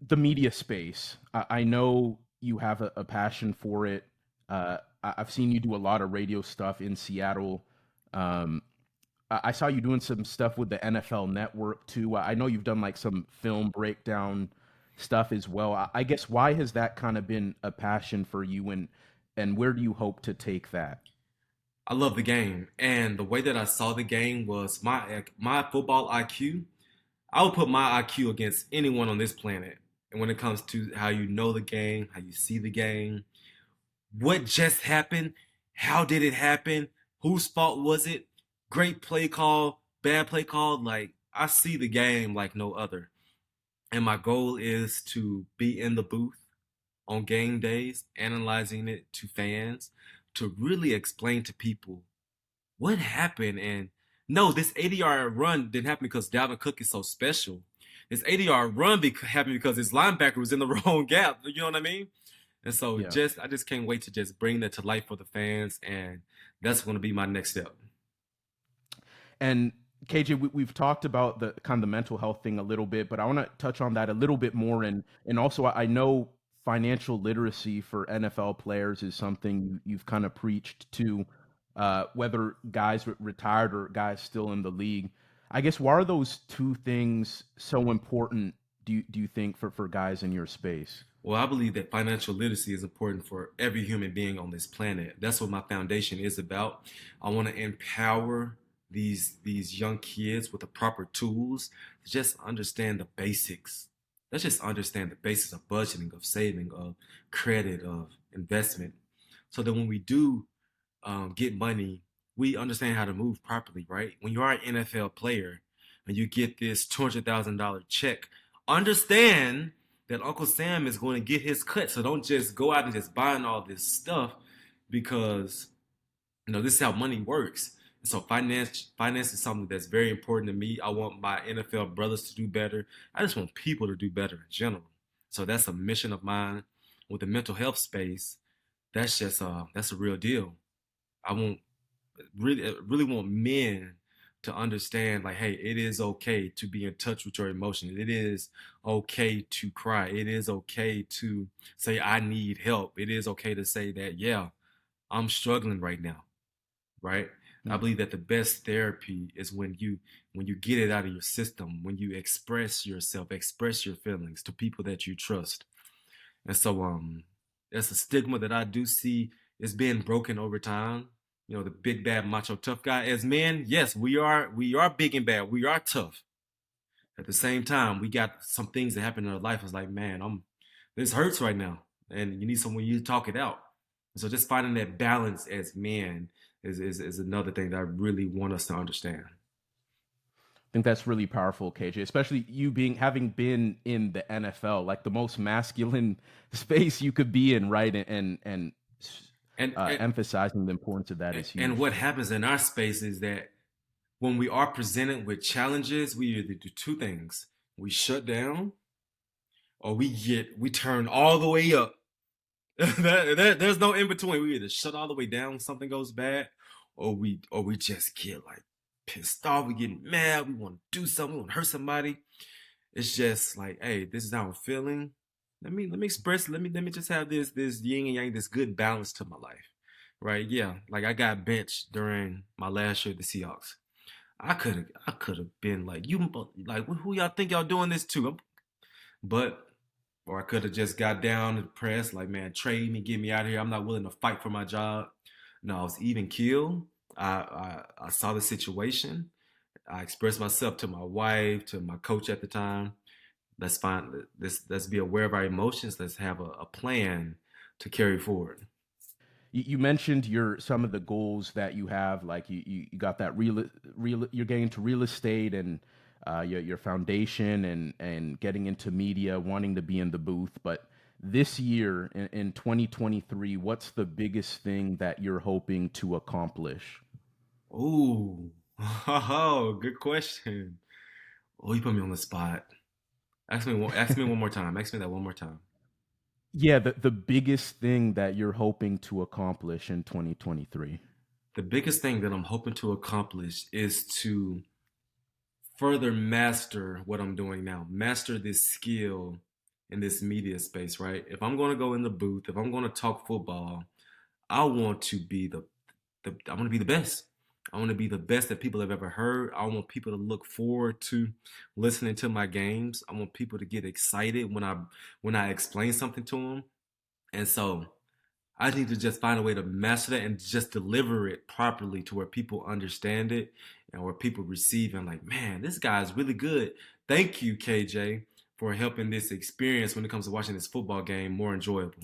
the media space. I know you have a passion for it. I've seen you do a lot of radio stuff in Seattle. Um, I saw you doing some stuff with the NFL Network too. I know you've done like some film breakdown stuff as well. I guess why has that kind of been a passion for you, and where do you hope to take that? I love the game, and the way that I saw the game was my football IQ. I would put my IQ against anyone on this planet. And when it comes to how you know the game, how you see the game, what just happened, how did it happen, whose fault was it, great play call, bad play call, like I see the game like no other. And my goal is to be in the booth on game days, analyzing it to fans, to really explain to people what happened. And no, this 80-yard run didn't happen because Dalvin Cook is so special. This 80-yard run happened because his linebacker was in the wrong gap. You know what I mean? And so Yeah. I just can't wait to just bring that to life for the fans, and that's going to be my next step. And KJ, we've talked about the kind of the mental health thing a little bit, but I want to touch on that a little bit more. And also, I know financial literacy for NFL players is something you've kind of preached to, whether guys retired or guys still in the league. I guess why are those two things so important? Do you think for guys in your space? Well, I believe that financial literacy is important for every human being on this planet. That's what my foundation is about. I want to empower these young kids with the proper tools to just understand the basics. Let's just understand the basics of budgeting, of saving, of credit, of investment, so that when we do get money, we understand how to move properly, right? When you are an NFL player and you get this $200,000 check, understand that Uncle Sam is going to get his cut. So don't just go out and just buying all this stuff because this is how money works. So finance is something that's very important to me. I want my NFL brothers to do better. I just want people to do better in general. So that's a mission of mine. With the mental health space, that's a real deal. I want really want men to understand, like, hey, it is okay to be in touch with your emotions. It is okay to cry. It is okay to say I need help. It is okay to say that, yeah, I'm struggling right now, right? I Mm. believe that the best therapy is when you get it out of your system, when you express yourself, express your feelings to people that you trust. And so that's a stigma that I do see is being broken over time. The big bad macho tough guy. As men, yes, we are big and bad. We are tough. At the same time, we got some things that happen in our life. It's like, man, I'm this hurts right now. And you need someone you talk it out. So just finding that balance as men is another thing that I really want us to understand. I think that's really powerful, KJ, especially you being having been in the NFL, like the most masculine space you could be in, right? And and Emphasizing the importance of that and is and huge. what happens in our space is that when we are presented with challenges, we either do two things. We shut down or we turn all the way up. There's no in between. We either shut all the way down, something goes bad, or we just get like pissed off. We get mad. We want to do something. We want to hurt somebody. It's just like, hey, this is how I'm feeling. Let me express. Let me just have this yin and yang, this good balance to my life, right? Yeah, like I got benched during my last year at the Seahawks. I could have been like, you like, who y'all think y'all doing this to? But or I could have just got down to the press, like, man, trade me, get me out of here. I'm not willing to fight for my job. No, I was even killed. I saw the situation. I expressed myself to my wife, to my coach at the time. Let's find let's be aware of our emotions. Let's have a plan to carry forward. You mentioned your some of the goals that you have, like you got that you're getting into real estate and your foundation and getting into media, wanting to be in the booth. But this year in 2023, what's the biggest thing that you're hoping to accomplish? Oh, oh, good question. Oh, you put me on the spot. Ask me one more time. Ask me that one more time. Yeah, the biggest thing that you're hoping to accomplish in 2023. The biggest thing that I'm hoping to accomplish is to further master what I'm doing now, master this skill in this media space, right? If I'm going to go in the booth, if I'm going to talk football, I want to be I want to be the best. I want to be the best that people have ever heard. I want people to look forward to listening to my games. I want people to get excited when I explain something to them. And so I need to just find a way to master that and just deliver it properly to where people understand it and where people receive and like, man, this guy is really good. Thank you, KJ, for helping this experience when it comes to watching this football game more enjoyable.